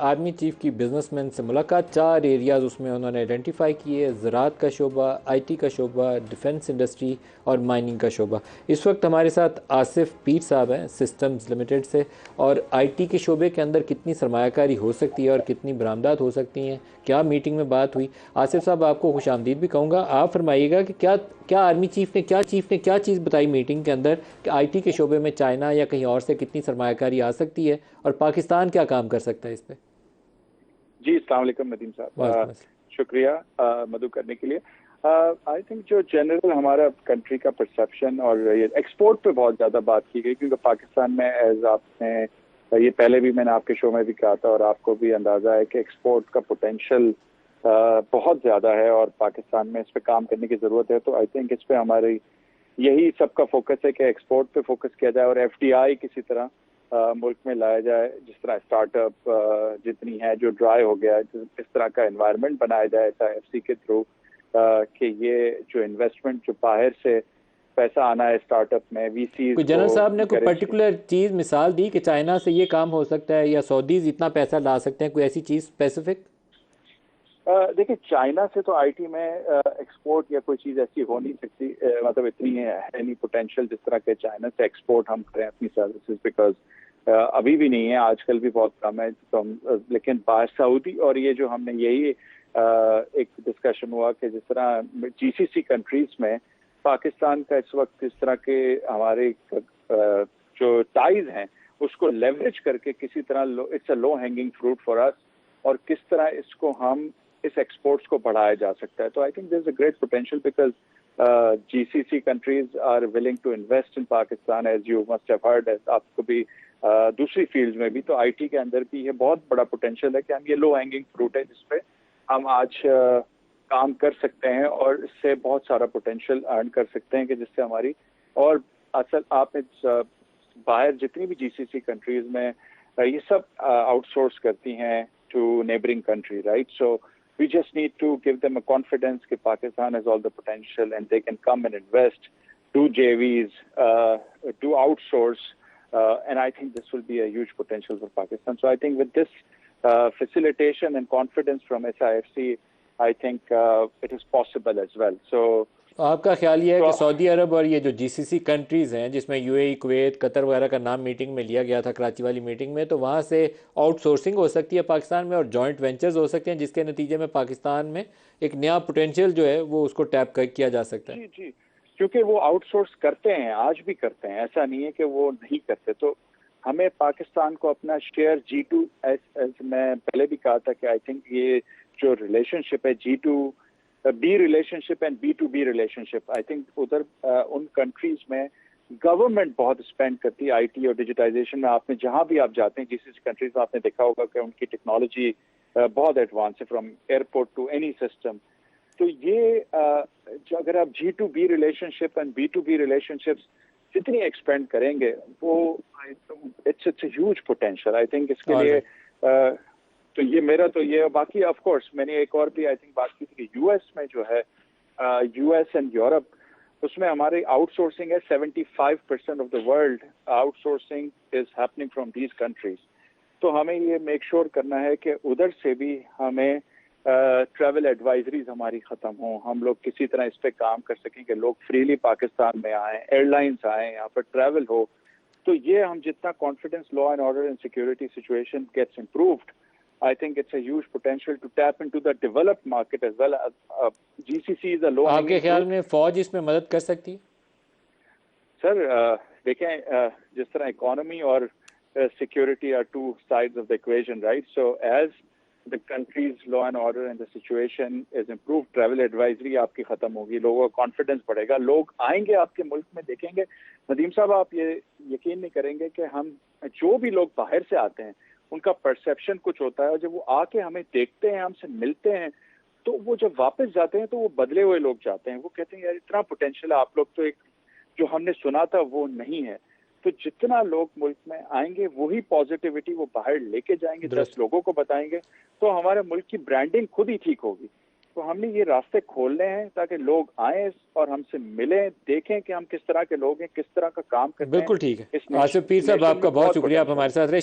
Army chief की businessman से मुलाकात। 4 एरियाज़ उसमें उन्होंने आइडेंटिफाई किए, ज़राअत का शोबा, आईटी का शोबा, डिफेंस इंडस्ट्री और माइनिंग का शोबा। इस वक्त हमारे साथ आसिफ पीर साहब हैं सिस्टम्स लिमिटेड से। और आईटी के शोबे के अंदर कितनी सरमायाकारी हो सकती है और कितनी बरामदात हो सकती हैं, क्या मीटिंग में बात हुई। आसिफ साहब, आपको खुश आमदीद भी कहूँगा। आप फरमाइएगा कि क्या क्या आर्मी चीफ ने क्या चीज़ बताई मीटिंग के अंदर कि आईटी के शोबे में चाइना या कहीं और से कितनी सरमायाकारी आ सकती है और पाकिस्तान क्या काम कर सकता है इस पर। जी, अस्सलाम वालेकुम नदीम साहब, शुक्रिया मदु करने के लिए। आई थिंक जो जनरल हमारा कंट्री का परसेप्शन और ये एक्सपोर्ट पे बहुत ज़्यादा बात की गई, क्योंकि पाकिस्तान में एज आपने ये पहले भी मैंने आपके शो में भी कहा था और आपको भी अंदाज़ा है कि एक्सपोर्ट का पोटेंशियल बहुत ज़्यादा है और पाकिस्तान में इस पर काम करने की ज़रूरत है। तो आई थिंक इस पर हमारी यही सबका फोकस है कि एक्सपोर्ट पे फोकस किया जाए और एफडीआई किसी तरह मुल्क में लाया जाए, जिस तरह स्टार्टअप जितनी है जो ड्राई हो गया है, इस तरह का एनवायरनमेंट बनाया जाए एफसी के थ्रू कि ये जो इन्वेस्टमेंट जो बाहर से पैसा आना है स्टार्टअप में वीसी कोई जनरल साहब ने कोई पर्टिकुलर चीज़ मिसाल दी कि चाइना से ये काम हो सकता है या सऊदीज इतना पैसा ला सकते हैं, कोई ऐसी चीज़ स्पेसिफिक? देखिए, चाइना से तो आईटी में एक्सपोर्ट या कोई चीज़ ऐसी हो नहीं सकती, मतलब इतनी है नहीं पोटेंशियल जिस तरह के चाइना से एक्सपोर्ट हम करें अपनी सर्विसेज, बिकॉज अभी भी नहीं है, आजकल भी बहुत कम है। तो लेकिन बाहर सऊदी और ये जो हमने यही एक डिस्कशन हुआ कि जिस तरह जीसीसी कंट्रीज में पाकिस्तान का इस वक्त इस तरह के हमारे जो टाइज हैं उसको लेवरेज करके किसी तरह it's a low hanging fruit for us, और किस तरह इसको हम इस एक्सपोर्ट्स को बढ़ाया जा सकता है। तो I think there is a great potential because GCC countries are willing to invest in Pakistan, as you must have heard, आपको भी दूसरी फील्ड में भी। तो आईटी के अंदर भी ये बहुत बड़ा पोटेंशियल है कि हम ये लो हैंगिंग फ्रूट है जिसपे हम आज काम कर सकते हैं और इससे बहुत सारा पोटेंशियल अर्न कर सकते हैं कि जिससे हमारी और असल आप बाहर जितनी भी जीसीसी कंट्रीज में ये सब आउटसोर्स करती हैं to neighboring country, right? So we just need to give them a confidence that Pakistan has all the potential and they can come and invest, do JVs, do outsource, and I think this will be a huge potential for Pakistan. So I think with this facilitation and confidence from SIFC, I think it is possible as well. So आपका ख्याल ये है कि Saudi अरब और ये जो GCC countries हैं जिसमें यूएई, कुवैत, कतर वगैरह का नाम मीटिंग में लिया गया था, कराची वाली मीटिंग में, तो वहाँ से आउटसोर्सिंग हो सकती है पाकिस्तान में और जॉइंट वेंचर्स हो सकते हैं जिसके नतीजे में पाकिस्तान में एक नया पोटेंशियल जो है वो उसको टैप किया जा सकता है। जी जी, क्योंकि वो आउटसोर्स करते हैं, आज भी करते हैं, ऐसा नहीं है कि वो नहीं करते। तो हमें पाकिस्तान को अपना शेयर G2, एस मैं पहले भी कहा था कि आई थिंक ये जो रिलेशनशिप है G2B relationship and B2B relationship, I think उधर उन कंट्रीज में गवर्नमेंट बहुत स्पेंड करती है आईटी और डिजिटाइजेशन में। आपने जहां भी आप जाते हैं जीसीसी कंट्रीज में आपने देखा होगा कि उनकी टेक्नोलॉजी बहुत एडवांस है, from airport to any system. तो ये जो अगर आप G2B relationship and B2B relationships जितनी एक्सपेंड करेंगे वो it's huge potential I think इसके लिए। तो ये मेरा तो ये, बाकी ऑफ कोर्स मैंने एक और भी आई थिंक बात की थी कि यूएस में जो है यूएस एंड यूरोप, उसमें हमारी आउटसोर्सिंग है 75% of the world outsourcing is happening from these countries. तो हमें ये मेक श्योर करना है कि उधर से भी हमें ट्रैवल एडवाइजरीज हमारी खत्म हो, हम लोग किसी तरह इस पे काम कर सकें कि लोग फ्रीली पाकिस्तान में आए, एयरलाइंस आए, यहाँ पर ट्रैवल हो। तो ये हम जितना confidence law and order and security situation gets improved, I think it's a huge potential to tap into the developed market as well. GCC is a low. आपके ख्याल में फौज इसमें मदद कर सकती है? सर देखें, जिस तरह इकोनॉमी और security are two sides of the equation, right? So as the countries law and order and the situation is improve, travel advisory आपकी खत्म होगी, लोगों का कॉन्फिडेंस बढ़ेगा, लोग आएंगे आपके मुल्क में, देखेंगे। नदीम साहब, आप ये यकीन नहीं करेंगे कि हम जो भी लोग बाहर से आते हैं उनका परसेप्शन कुछ होता है और जब वो आके हमें देखते हैं, हमसे मिलते हैं, तो वो जब वापस जाते हैं तो वो बदले हुए लोग जाते हैं। वो कहते हैं यार इतना पोटेंशियल है आप लोग, तो एक जो हमने सुना था वो नहीं है। तो जितना लोग मुल्क में आएंगे वही पॉजिटिविटी वो बाहर लेके जाएंगे, 10 लोगों को बताएंगे, तो हमारे मुल्क की ब्रांडिंग खुद ही ठीक होगी। तो हमने ये रास्ते खोलने हैं ताकि लोग आए और हमसे मिलें, देखें कि हम किस तरह के लोग हैं, किस तरह का काम करते हैं। बिल्कुल ठीक है। आसिफ पीर साहब, आपका बहुत शुक्रिया आप हमारे साथ रहे।